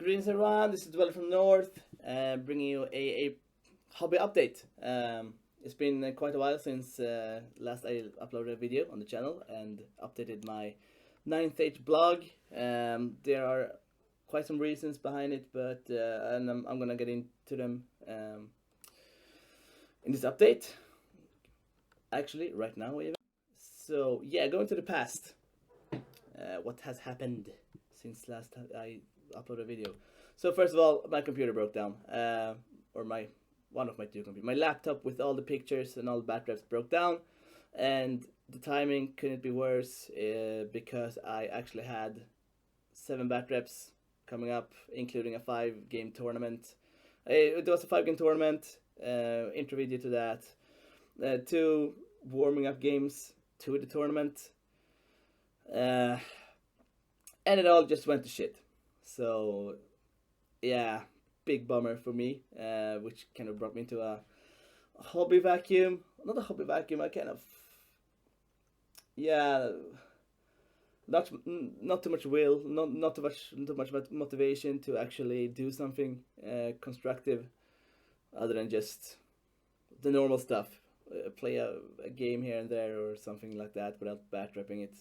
Greetings everyone, this is Dweller from North, bringing you a hobby update. It's been quite a while since last I uploaded a video on the channel and updated my Ninth Age blog. There are quite some reasons behind it, but and I'm gonna get into them in this update. Actually, right now even. So yeah, going to the past. What has happened since last time I uploaded a video? So first of all, my computer broke down, or one of my two computers. My laptop with all the pictures and all the bat reps broke down, and the timing couldn't be worse because I actually had 7 bat reps coming up, including a 5-game tournament. It was a 5-game tournament. Intro video to that. 2 warming up games to the tournament. And it all just went to shit. So, yeah, big bummer for me, which kind of brought me into a hobby vacuum. Not a hobby vacuum, I kind of, yeah, not too much will, not too much motivation to actually do something constructive, other than just the normal stuff. Play a game here and there or something like that without bat repping it.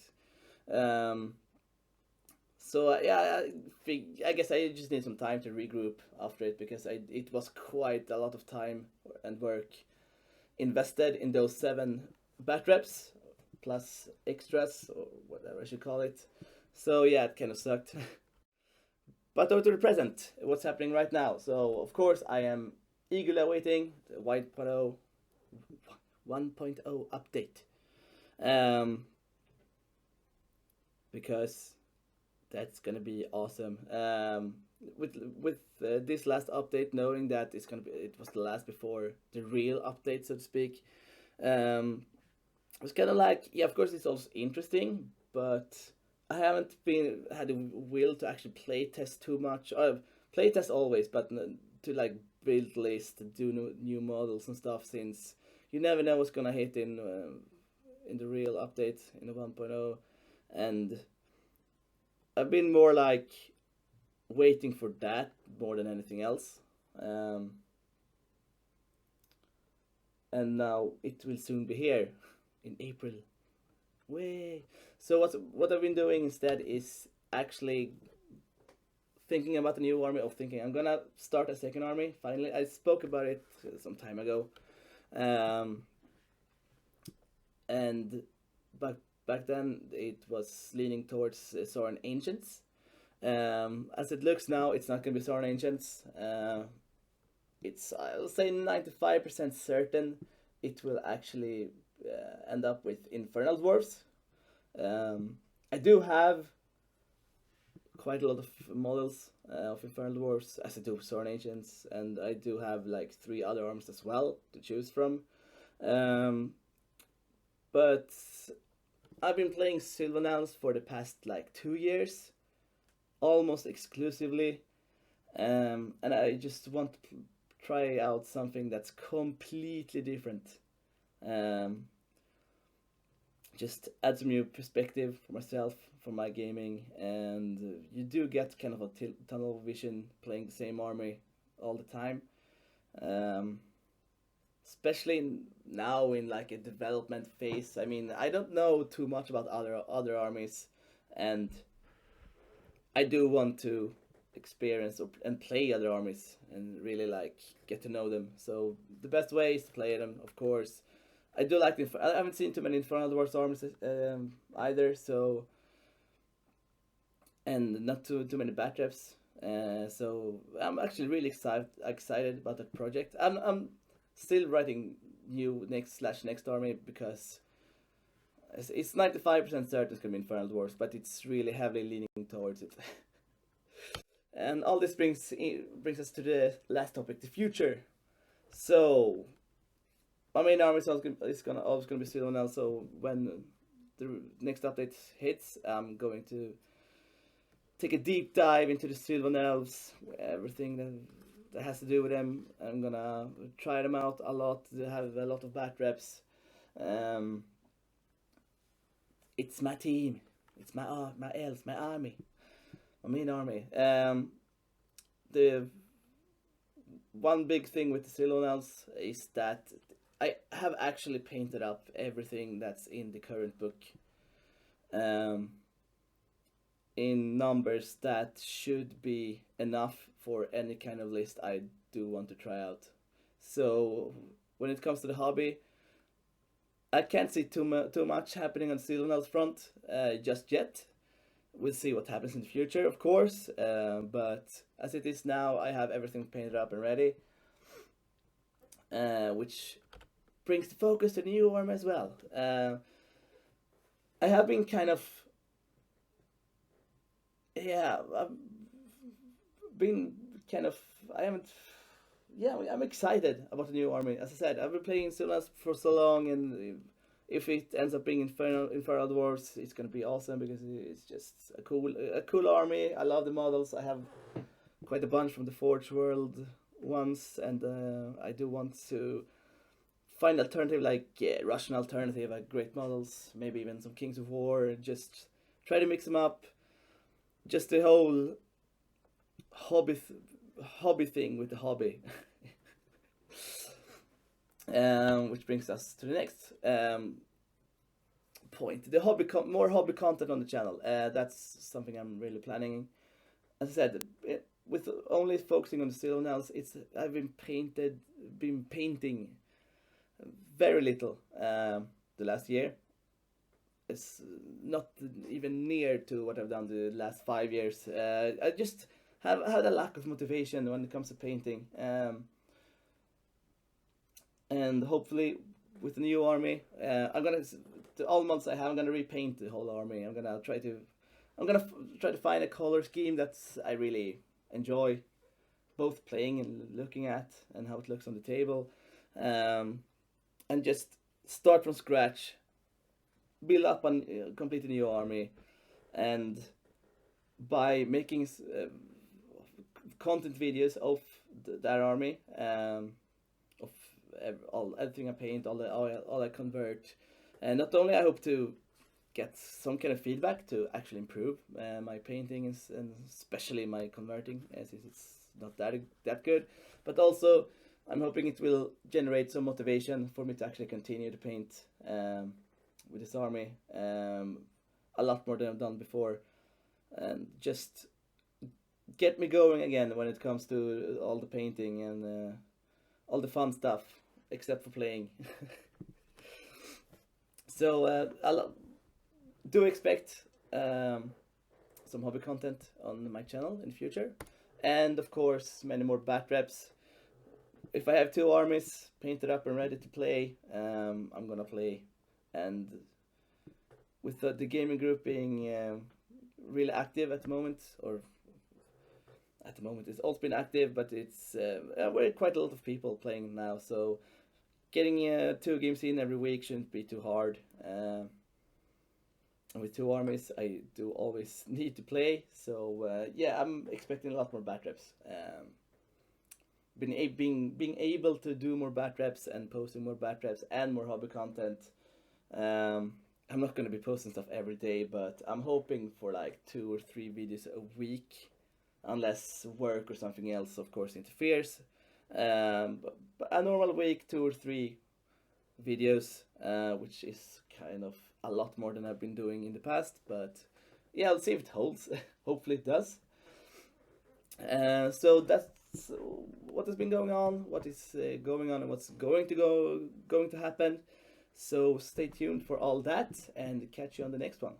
So yeah, I guess I just need some time to regroup after it because it was quite a lot of time and work invested in those 7 bat reps plus extras or whatever I should call it. So yeah, it kind of sucked. But over to the present, what's happening right now. So of course I am eagerly awaiting the 1.0 update. Because that's gonna be awesome. With this last update, knowing that it was the last before the real update, so to speak. It's kind of like, yeah, of course it's also interesting, but I haven't had the will to actually play test too much. Play test always, but to like build list, do new models and stuff, since you never know what's gonna hit in the real update in the 1.0. And I've been more like waiting for that more than anything else. And now it will soon be here in April. Way. So what I've been doing instead is actually thinking about the new army. Of thinking I'm gonna start a second army. Finally, I spoke about it some time ago, and back then it was leaning towards Soren Ancients. As it looks now, it's not gonna be Soren Ancients. It's, I'll say, 95% certain it will actually end up with Infernal Dwarves. I do have quite a lot of models of Infernal Dwarves, as I do Soren Ancients, and I do have like 3 other arms as well to choose from. But I've been playing Sylvanels for the past like 2 years, almost exclusively, and I just want to try out something that's completely different. Just add some new perspective for myself, for my gaming, and you do get kind of a tunnel vision playing the same army all the time. Especially now in like a development phase. I mean, I don't know too much about other armies, and I do want to experience and play other armies and really like get to know them. So the best way is to play them, of course. I do like I haven't seen too many Infernal Dwarfs armies either, so, and not too many bat reps. So I'm actually really excited about that project. I'm still writing new next army because it's 95% certain it's gonna be Infernal Dwarfs, but it's really heavily leaning towards it. And all this brings us to the last topic, the future. So my main army is always gonna be Sylvanel. So when the next update hits, I'm going to take a deep dive into the Sylvanels, everything that has to do with them. I'm gonna try them out a lot. They have a lot of bat reps. It's my team. It's my elves, my army, my main army. the one big thing with the Cylonals is that I have actually painted up everything that's in the current book in numbers that should be enough for any kind of list I do want to try out. So when it comes to the hobby, I can't see too much happening on Cylonal's front just yet. We'll see what happens in the future, of course, but as it is now, I have everything painted up and ready, which brings the focus to the new army as well. I have been kind of, yeah, I've been kind of, I haven't, yeah, I'm excited about the new army. As I said, I've been playing Sylvanas for so long, and if it ends up being Infernal Dwarves, it's gonna be awesome because it's just a cool army. I love the models. I have quite a bunch from the Forge World ones, and I do want to find alternative, like Russian alternative, like great models, maybe even some Kings of War. Just try to mix them up. Just the whole hobby thing with the hobby. Which brings us to the next point. The more hobby content on the channel. That's something I'm really planning. As I said, with only focusing on the Cylonals, I've been painting very little the last year. It's not even near to what I've done the last 5 years. I just have had a lack of motivation when it comes to painting. And hopefully with the new army, all months I have, I'm gonna repaint the whole army. I'm gonna try to find a color scheme that's I really enjoy, both playing and looking at, and how it looks on the table, and just start from scratch, build up on complete a new army, and by making content videos of that army, of everything I paint, all I convert, and not only I hope to get some kind of feedback to actually improve my painting and especially my converting, as it's not that good, but also I'm hoping it will generate some motivation for me to actually continue to paint with this army a lot more than I've done before, and just get me going again when it comes to all the painting and all the fun stuff, except for playing. So I'll do expect some hobby content on my channel in the future, and of course many more bat reps. If I have 2 armies painted up and ready to play, I'm gonna play. And with the gaming group being really active at the moment, it's also been active, but it's we're quite a lot of people playing now, so getting 2 games in every week shouldn't be too hard. And with 2 armies, I do always need to play, so yeah, I'm expecting a lot more bat reps. Being able to do more bat reps and posting more bat reps and more hobby content. I'm not going to be posting stuff every day, but I'm hoping for like 2 or 3 videos a week, unless work or something else of course interferes. But a normal week, 2 or 3 videos, which is kind of a lot more than I've been doing in the past, but yeah, I'll see if it holds. Hopefully it does. So that's what has been going on, what is going on, and what's going to happen. So stay tuned for all that, and catch you on the next one.